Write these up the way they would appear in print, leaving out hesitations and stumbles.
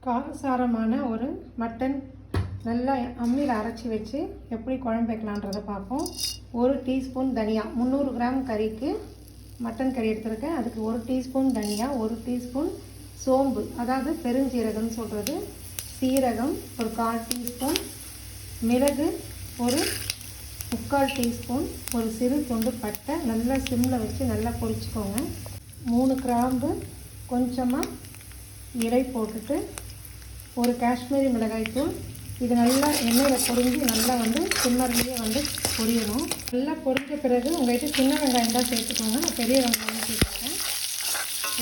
காரசாரமான ஒரு மட்டன் நல்லா அம்மியில் அரைச்சி வச்சு எப்படி குழம்பு வைக்கலான்றதை பார்ப்போம். 1 டீஸ்பூன் தனியா, 300 கிராம் கறிக்கு மட்டன் கறி எடுத்துருக்கேன். அதுக்கு 1 டீஸ்பூன் தனியா, 1 டீஸ்பூன் சோம்பு, அதாவது பெருஞ்சீரகம்னு சொல்கிறது, சீரகம் ஒரு 1/4 டீஸ்பூன், மிளகு ஒரு 3/4 டீஸ்பூன், ஒரு சிறு துண்டு பட்டை நல்லா சிம்மில் வச்சு நல்லா பொரிச்சுக்கோங்க. 3 கிராம்பு, கொஞ்சமாக இலை போட்டுட்டு ஒரு காஷ்மீரி மிளகாய் தூள். இது நல்லா எண்ணெயில் பொரிஞ்சு நல்லா சிம்மர்லேயே பொரியணும். நல்லா பொரிஞ்ச பிறகு உங்கள்கிட்ட சின்ன வெங்காயம் தான் சேர்த்துக்கோங்க. நான் பெரிய வெங்காயம் சேர்த்துருக்கேன்.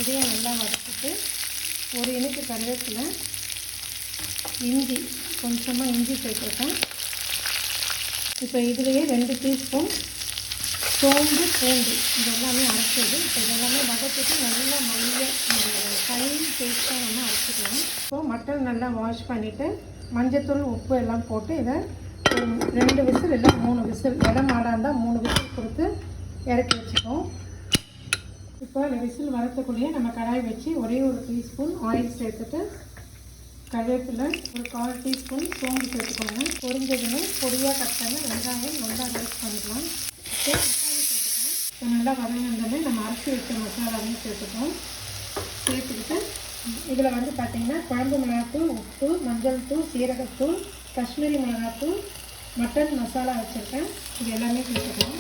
இதையும் நல்லா வதக்கிட்டு ஒரு இனிப்பு கருவேப்பிலை, இஞ்சி, கொஞ்சமாக இஞ்சி சேர்த்துருக்கேன். இப்போ இதுலேயே 2 டீஸ்பூன் சோம்பு, பூண்டு இது எல்லாமே அரைச்சது. இப்போ இதெல்லாமே வதக்கிட்டு நல்லா ஃபைன் பேஸ்ட்டாக அரைச்சிக்கலாம். இப்போது மட்டன் நல்லா வாஷ் பண்ணிவிட்டு மஞ்சத்தூள், உப்பு எல்லாம் போட்டு இதை 2 விசில் இல்லை 3 விசில், இடம் மாடாக இருந்தால் 3 விசில் கொடுத்து இறக்கி வச்சுப்போம். இப்போ அந்த விசில் வரத்துக்குள்ளேயே நம்ம கடாய் வச்சு ஒரே 1 டீஸ்பூன் ஆயில் சேர்த்துட்டு கருவேப்பிலை ஒரு 1/4 டீஸ்பூன் சோம்பு சேர்த்துக்கோங்க. பொரிஞ்சதுன்னு பொடியாக கட் பண்ணி வெங்காயம் நல்லா ரோஸ்ட் பண்ணிக்கலாம். நல்லா வதங்கினதுமே நம்ம அரைச்சி வச்ச மசாலாவையும் சேர்த்துப்போம். சேர்த்துக்கிட்டு இதில் பார்த்திங்கன்னா குழம்பு மிளகாத்தூள், உப்பு, மஞ்சள் தூள், சீரகத்தூள், காஷ்மீரி மிளகாத்தூள், மட்டன் மசாலா வச்சுருக்கேன். இது எல்லாமே சேர்த்துக்கலாம்.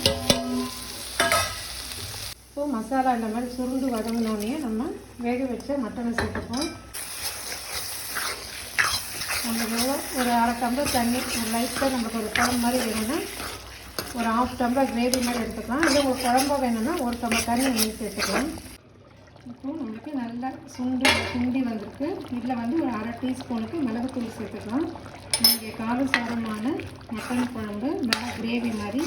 இப்போது மசாலா இந்த மாதிரி சுருண்டு வதங்கினோடனே நம்ம வேக வச்ச மட்டனை சேர்த்துப்போம். நம்மளுக்கு ஒரு 1/2 டம்ளர் தண்ணி, ஒரு லைட்டாக நமக்கு ஒரு குழம்பு மாதிரி வேணும்னா ஒரு 1/2 டம்ளர் கிரேவி மாதிரி எடுத்துக்கலாம். இல்லை உங்களுக்கு குழம்பா வேணும்னா 1 டம்ளர் தண்ணி நீங்கள் சேர்த்துக்கலாம். இப்போது நம்மளுக்கு நல்லா சுண்டி வந்திருக்கு. இதில் ஒரு 1/2 டீஸ்பூனுக்கு மிளகுத்தூள் சேர்த்துக்கலாம். இங்கே காரசாரமான மட்டன் குழம்பு நல்லா கிரேவி மாதிரி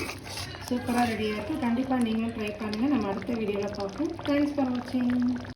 சூப்பராக ரெடியாக இருக்குது. கண்டிப்பாக நீங்களும் ட்ரை பண்ணுங்கள். நம்ம அடுத்த வீடியோவில் பார்ப்போம். தேங்க்ஸ் ஃபார் வாட்சிங்.